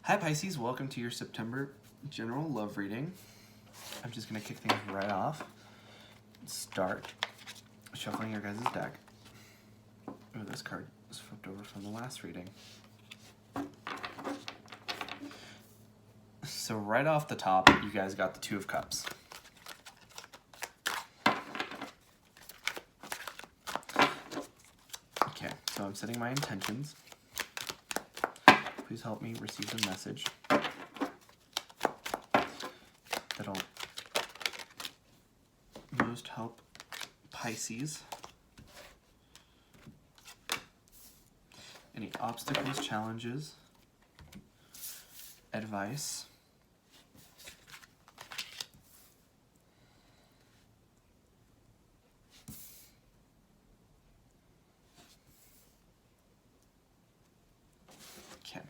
Hi Pisces, welcome to your September general love reading. I'm just going to kick things right off. Start shuffling your guys' deck. Oh, this card was flipped over from the last reading. So right off the top, you guys got the Two of Cups. Okay, so I'm setting my intentions. Please help me receive the message that'll most help Pisces. Any obstacles, challenges, advice. Okay.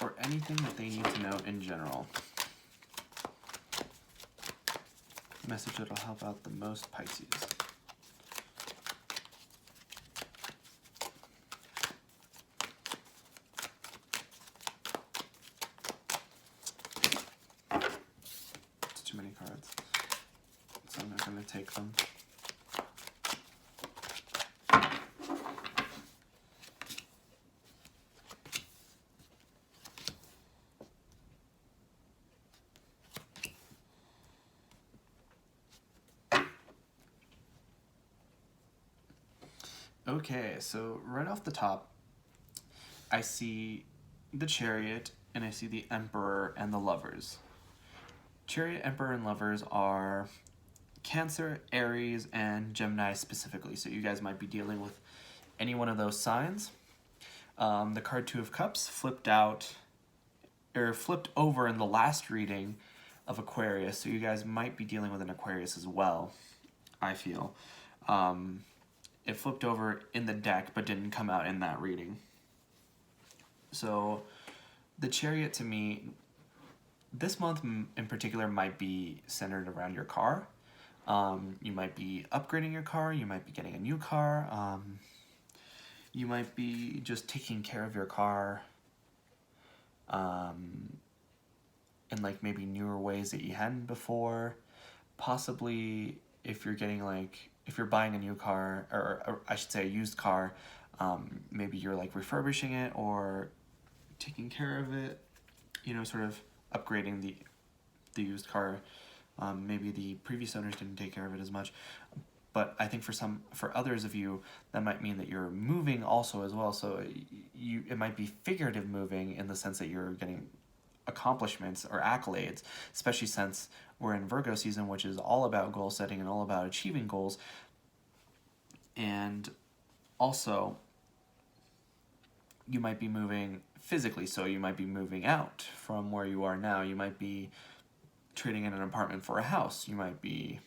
Or anything that they need to know in general. Message that'll help out the most Pisces. It's too many cards, so I'm not going to take them. Okay, so right off the top, I see the Chariot, and I see the Emperor and the Lovers. Chariot, Emperor, and Lovers are Cancer, Aries, and Gemini specifically, so you guys might be dealing with any one of those signs. The card Two of Cups flipped over in the last reading of Aquarius, so you guys might be dealing with an Aquarius as well, I feel. It flipped over in the deck, but didn't come out in that reading. So the Chariot, to me, this month in particular might be centered around your car. You might be upgrading your car, you might be getting a new car, you might be just taking care of your car in like maybe newer ways that you hadn't before. Possibly if you're buying a new car, or I should say a used car, maybe you're like refurbishing it or taking care of it, sort of upgrading the used car. Maybe the previous owners didn't take care of it as much, but I think for others of you, that might mean that you're moving also as well. So it might be figurative moving in the sense that you're getting accomplishments or accolades, especially since we're in Virgo season, which is all about goal setting and all about achieving goals. And also, you might be moving physically, so you might be moving out from where you are now. You might be trading in an apartment for a house. You might be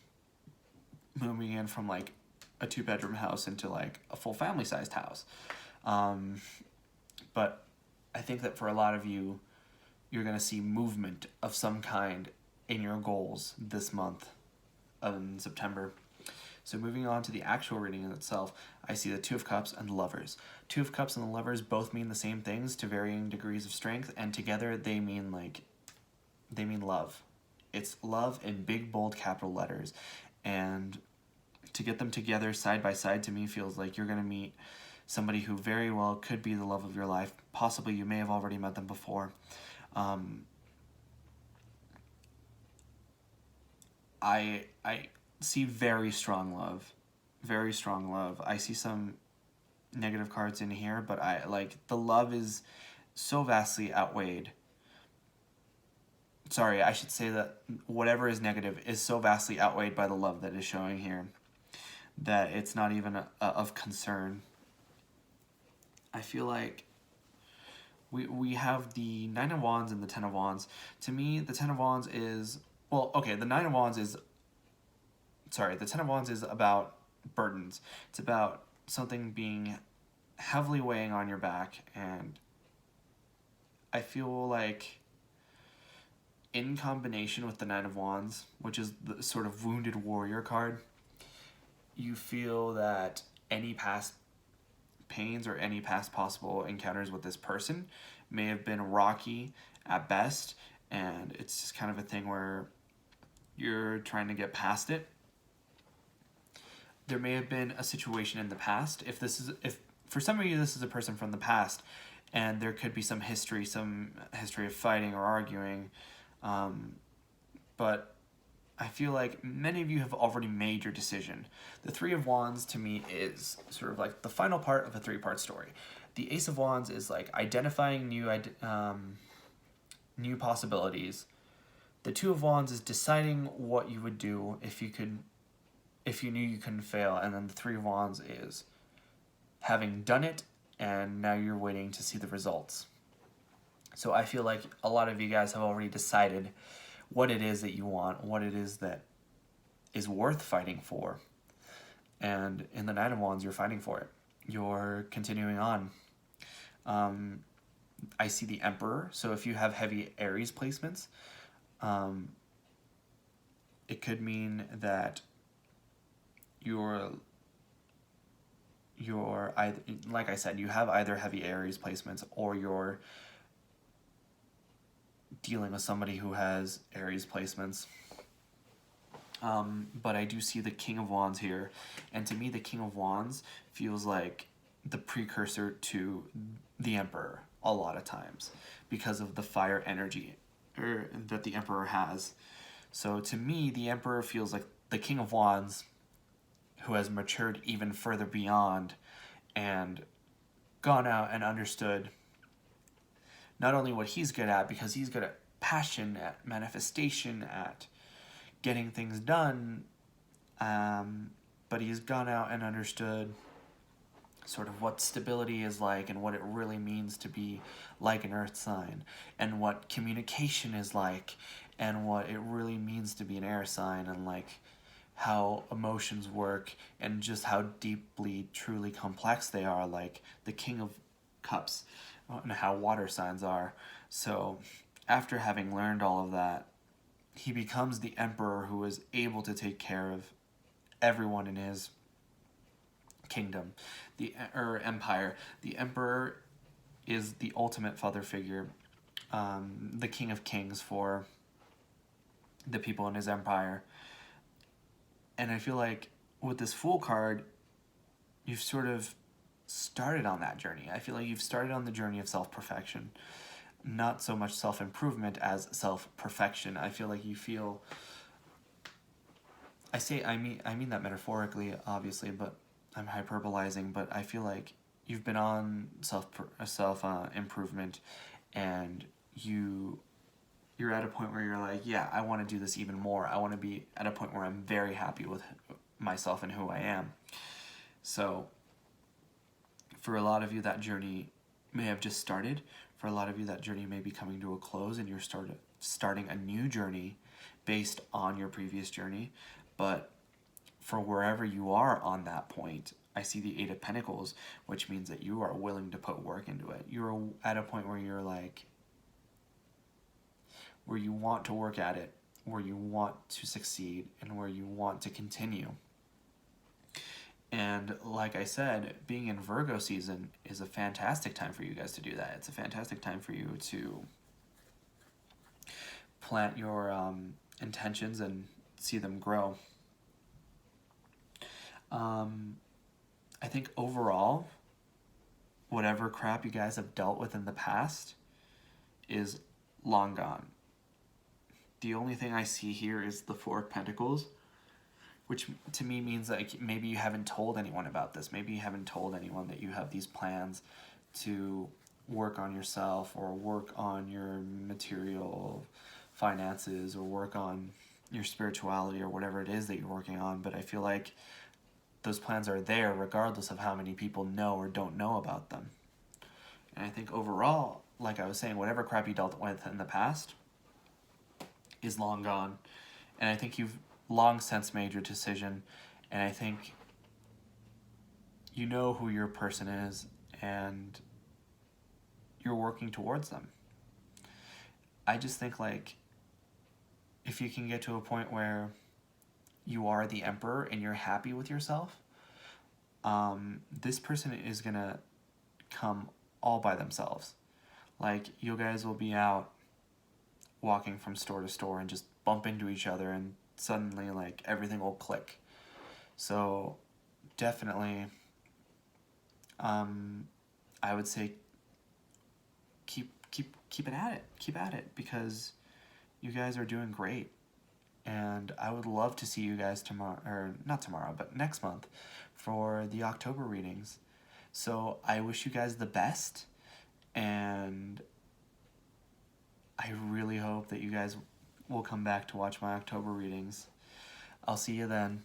moving in from like a 2-bedroom house into like a full family-sized house. But I think that for a lot of you, you're going to see movement of some kind in your goals this month in September. So moving on to the actual reading in itself, I see the Two of Cups and the Lovers. Two of Cups and the Lovers both mean the same things to varying degrees of strength, and together they mean love. It's love in big, bold capital letters. And to get them together side by side to me feels like you're going to meet somebody who very well could be the love of your life. Possibly you may have already met them before. I see very strong love. Very strong love. I see some negative cards in here, but the love is so vastly outweighed. Sorry, I should say that whatever is negative is so vastly outweighed by the love that is showing here that it's not even of concern. I feel like we have the Nine of Wands and the Ten of Wands. To me, the Ten of Wands is... Well, okay, the Ten of Wands is about burdens. It's about something being heavily weighing on your back, and I feel like in combination with the Nine of Wands, which is the sort of wounded warrior card, you feel that any past pains or any past possible encounters with this person may have been rocky at best, and it's just kind of a thing where you're trying to get past it. There may have been a situation in the past. If for some of you this is a person from the past, and there could be some history of fighting or arguing, but I feel like many of you have already made your decision. The Three of Wands to me is sort of like the final part of a three-part story. The Ace of Wands is like identifying new possibilities. The Two of Wands is deciding what you would do if you knew you couldn't fail, and then the Three of Wands is having done it, and now you're waiting to see the results. So I feel like a lot of you guys have already decided what it is that you want, what it is that is worth fighting for. And in the Nine of Wands, you're fighting for it. You're continuing on. I see the Emperor, so if you have heavy Aries placements, it could mean that you're either, like I said, you have either heavy Aries placements or you're dealing with somebody who has Aries placements. But I do see the King of Wands here, and to me the King of Wands feels like the precursor to the Emperor a lot of times because of the fire energy that the Emperor has. So to me, the Emperor feels like the King of Wands who has matured even further beyond and gone out and understood not only what he's good at, because he's good at passion, at manifestation, at getting things done, but he's gone out and understood sort of what stability is like and what it really means to be like an earth sign, and what communication is like, and what it really means to be an air sign, and like how emotions work, and just how deeply, truly complex they are, like the King of Cups, and how water signs are. So after having learned all of that, he becomes the Emperor who is able to take care of everyone in his kingdom, or empire. The Emperor is the ultimate father figure, the King of Kings for the people in his empire. And I feel like with this Fool card, you've sort of started on that journey. I feel like you've started on the journey of self-perfection. Not so much self-improvement as self-perfection. I feel like you feel... I mean that metaphorically, obviously, but I'm hyperbolizing, but I feel like you've been on self-improvement, and you're at a point where you're like, yeah, I want to do this even more. I want to be at a point where I'm very happy with myself and who I am. So for a lot of you, that journey may have just started. For a lot of you, that journey may be coming to a close, and you're starting a new journey based on your previous journey. But for wherever you are on that point, I see the Eight of Pentacles, which means that you are willing to put work into it. You're at a point where you're like, where you want to work at it, where you want to succeed, and where you want to continue. And like I said, being in Virgo season is a fantastic time for you guys to do that. It's a fantastic time for you to plant your intentions and see them grow. I think overall, whatever crap you guys have dealt with in the past is long gone. The only thing I see here is the Four of Pentacles, which to me means like maybe you haven't told anyone about this. Maybe you haven't told anyone that you have these plans to work on yourself, or work on your material finances, or work on your spirituality, or whatever it is that you're working on. But I feel like those plans are there regardless of how many people know or don't know about them. And I think overall, like I was saying, whatever crap you dealt with in the past is long gone. And I think you've long since made your decision, and I think you know who your person is, and you're working towards them. I just think, like, if you can get to a point where you are the Emperor and you're happy with yourself, this person is gonna come all by themselves. Like, you guys will be out walking from store to store and just bump into each other, and suddenly, like, everything will click. So, definitely, I would say keep it at it. Keep at it, because you guys are doing great. And I would love to see you guys tomorrow, or not tomorrow, but next month for the October readings. So I wish you guys the best, and I really hope that you guys will come back to watch my October readings. I'll see you then.